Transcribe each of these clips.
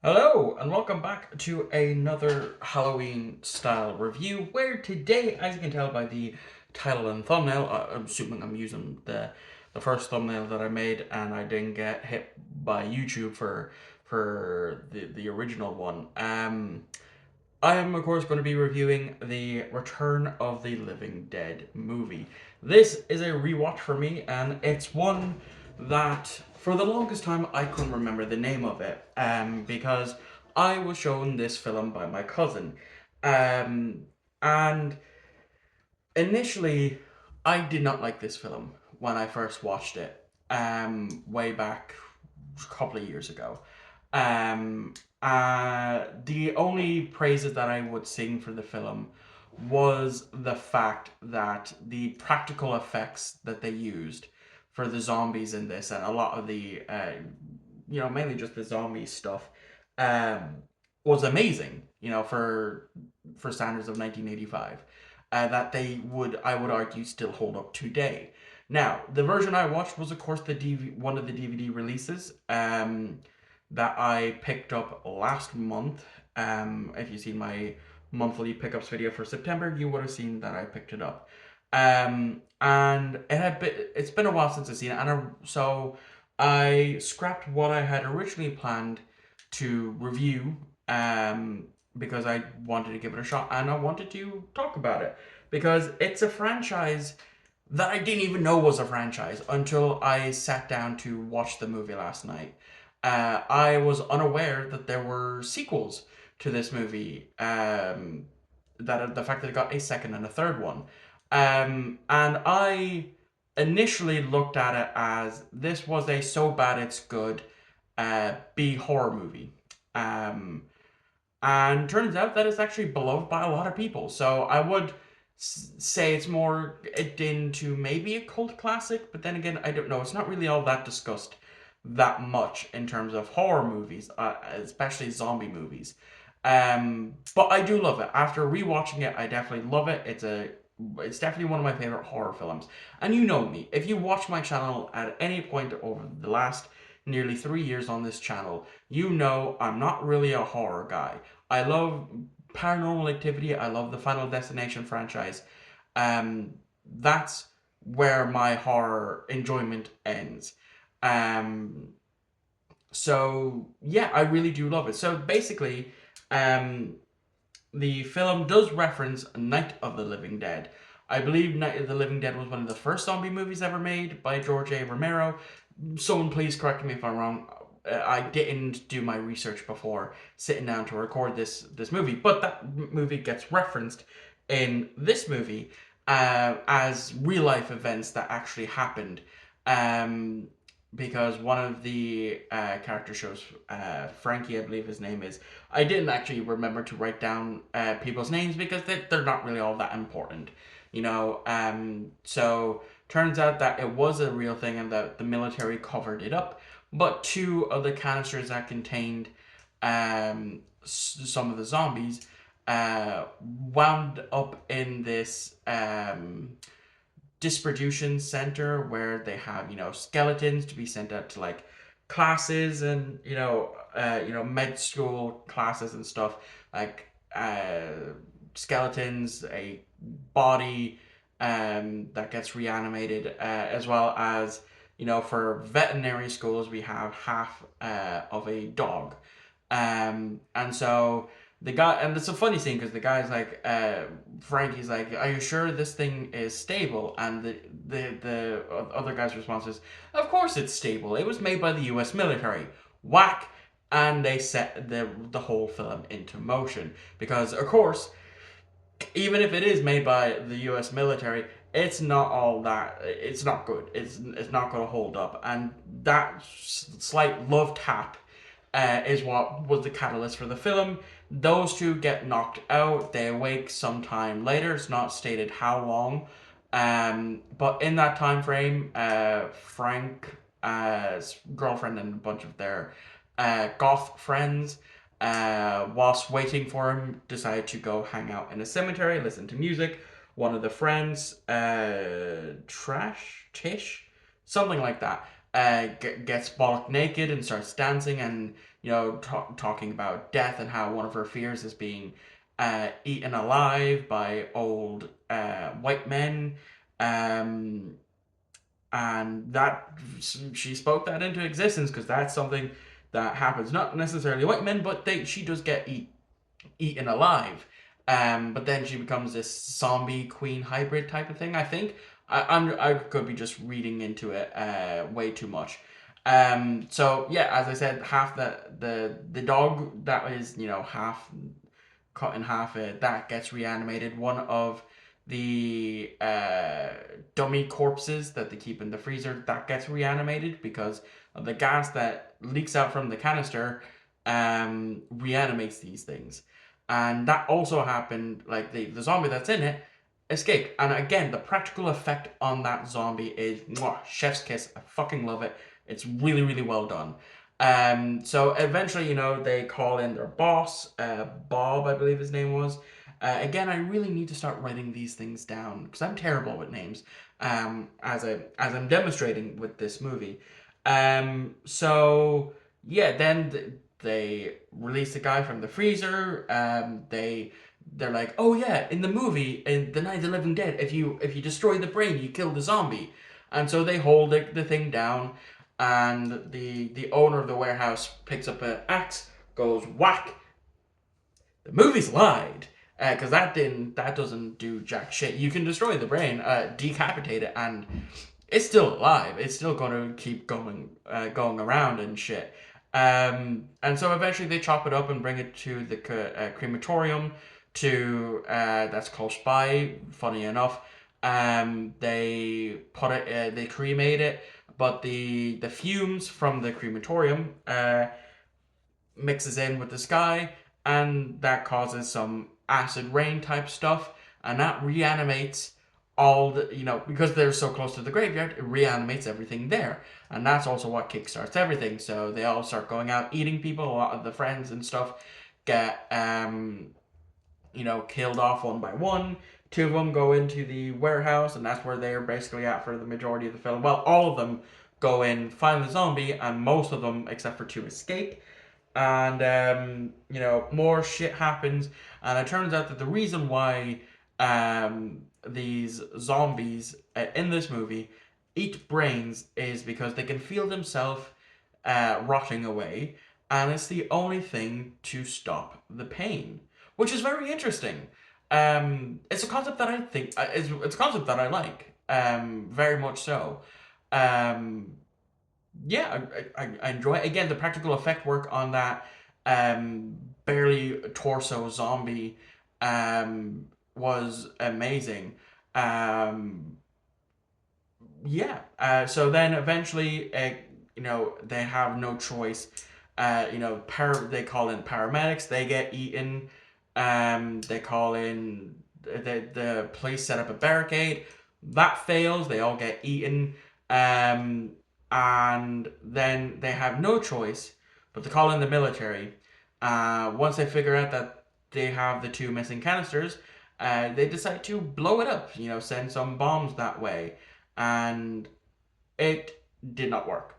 Hello, and welcome back to another Halloween style review. Where today, as you can tell by the title and thumbnail, I'm assuming I'm using the first thumbnail that I made, and I didn't get hit by YouTube for the original one. I am, of course, going to be reviewing the Return of the Living Dead movie. This is a rewatch for me, and it's one that, for the longest time, I couldn't remember the name of it, because I was shown this film by my cousin. Um, and initially, I did not like this film when I first watched it, way back a couple of years ago. The only praises that I would sing for the film was the fact that the practical effects that they used for the zombies in this, and a lot of the, mainly just the zombie stuff, um, was amazing. For standards of 1985, that I would argue, still hold up today. Now, the version I watched was, of course, one of the DVD releases. That I picked up last month. If you've seen my monthly pickups video for September, you would have seen that I picked it up. And it's been a while since I've seen it, so I scrapped what I had originally planned to review, because I wanted to give it a shot and I wanted to talk about it because it's a franchise that I didn't even know was a franchise until I sat down to watch the movie last night. I was unaware that there were sequels to this movie. That the fact that it got a second and a third one, and I initially looked at it as this was a so bad it's good B horror movie. Um, and turns out that it's actually beloved by a lot of people. So I would say it's more akin to maybe a cult classic, but then again, I don't know. It's not really all that discussed that much in terms of horror movies, especially zombie movies. But I do love it. After rewatching it, I definitely love it. It's definitely one of my favorite horror films. And you know me, if you watch my channel at any point over the last nearly 3 years on this channel, you know I'm not really a horror guy. I love Paranormal Activity. I love the Final Destination franchise. Um, that's where my horror enjoyment ends. Um, so yeah, I really do love it. So basically, um, the film does reference Night of the Living Dead. I believe Night of the Living Dead was one of the first zombie movies ever made by George A. Romero. Someone please correct me if I'm wrong. I didn't do my research before sitting down to record this movie, but that movie gets referenced in this movie as real life events that actually happened. Um, because one of the character shows, Frankie, I believe his name is. I didn't actually remember to write down people's names because they're not really all that important, you know. So turns out that it was a real thing and that the military covered it up. But two of the canisters that contained some of the zombies wound up in this distribution center where they have, skeletons to be sent out to like classes and med school classes and stuff, like skeletons, a body that gets reanimated, as well as, for veterinary schools we have half of a dog. And so the guy, and it's a funny scene because the guy's like, Frankie's like, "Are you sure this thing is stable?" And the other guy's response is, "Of course it's stable. It was made by the U.S. military." Whack, and they set the whole film into motion because, of course, even if it is made by the U.S. military, it's not all that. It's not good. It's not going to hold up, and that slight love tap is what was the catalyst for the film. Those two get knocked out. They awake sometime later. It's not stated how long. But in that time frame, Frank's girlfriend and a bunch of their goth friends, whilst waiting for him, decide to go hang out in a cemetery, listen to music. One of the friends, Tish, something like that, gets bollock naked and starts dancing and talking about death and how one of her fears is being eaten alive by old white men. Um, and that she spoke that into existence because that's something that happens. Not necessarily white men, but she does get eaten alive. But then she becomes this zombie queen hybrid type of thing. I think I could be just reading into it way too much. So yeah, as I said, half the dog that is half cut in half, that gets reanimated. One of the dummy corpses that they keep in the freezer that gets reanimated because of the gas that leaks out from the canister reanimates these things. And that also happened, like the zombie that's in it escaped. And again, the practical effect on that zombie is mwah, chef's kiss. I fucking love it. It's really, really well done. So eventually, they call in their boss, Bob, I believe his name was. Again, I really need to start writing these things down because I'm terrible with names. As I'm demonstrating with this movie. So yeah, then they release the guy from the freezer. They're like, oh yeah, in the movie, in the Night of the Living Dead, if you destroy the brain, you kill the zombie. And so they hold the thing down, and the owner of the warehouse picks up an axe, goes whack. The movie's lied, because that doesn't do jack shit. You can destroy the brain, decapitate it, and it's still alive. It's still going to keep going around and shit. And so eventually they chop it up and bring it to the crematorium to that's close by. Funny enough, they cremate it, but the fumes from the crematorium mixes in with the sky, and that causes some acid rain type stuff, and that reanimates all because they're so close to the graveyard, it reanimates everything there, and that's also what kickstarts everything. So they all start going out eating people. A lot of the friends and stuff get killed off one by one. Two of them go into the warehouse, and that's where they're basically at for the majority of the film. Well, all of them go in, find the zombie, and most of them, except for two, escape. And more shit happens, and it turns out that the reason why these zombies in this movie eat brains is because they can feel themselves rotting away, and it's the only thing to stop the pain, which is very interesting. It's a concept that I think it's a concept that I like, very much so. Um, yeah, I enjoy it. Again, the practical effect work on that barely torso zombie was amazing. Um, yeah. So then eventually, they have no choice. They call in paramedics. They get eaten. They call in the police set up a barricade. That fails. They all get eaten. Um, and then they have no choice but to call in the military. Once they figure out that they have the two missing canisters, they decide to blow it up. Send some bombs that way, and it did not work.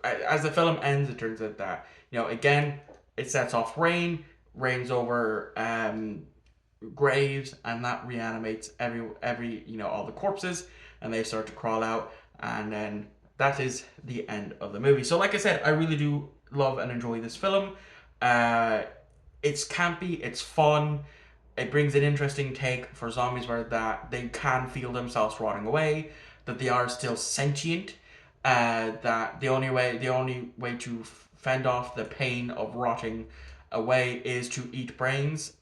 As the film ends, it turns out that again it sets off rain, rains over graves, and that reanimates every all the corpses, and they start to crawl out, and then that is the end of the movie. So like I said, I really do love and enjoy this film. uh it's campy, it's fun, it brings an interesting take for zombies where that they can feel themselves rotting away, that they are still sentient, that the only way to fend off the pain of rotting away is to eat brains,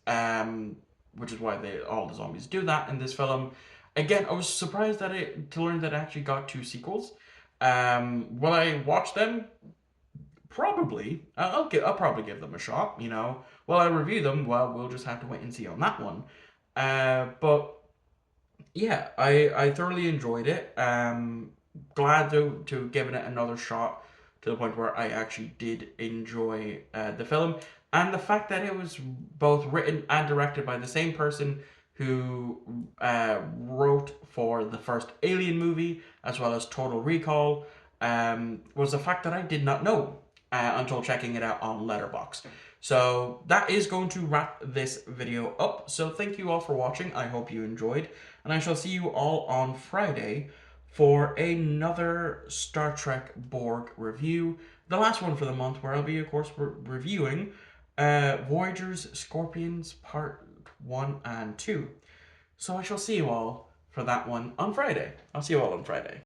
which is why all the zombies do that in this film. Again, I was surprised to learn that it actually got two sequels. Will I watch them? Probably. I'll probably give them a shot. Will I review them? Well, we'll just have to wait and see on that one. But yeah, I thoroughly enjoyed it. Glad to giving it another shot to the point where I actually did enjoy the film, and the fact that it was both written and directed by the same person who wrote for the first Alien movie as well as Total Recall. was a fact that I did not know until checking it out on Letterboxd. So that is going to wrap this video up. So thank you all for watching. I hope you enjoyed, and I shall see you all on Friday for another Star Trek Borg review, the last one for the month, where I'll be, of course, reviewing Voyager's Scorpions Part 1 and 2. So I shall see you all for that one on Friday. I'll see you all on Friday.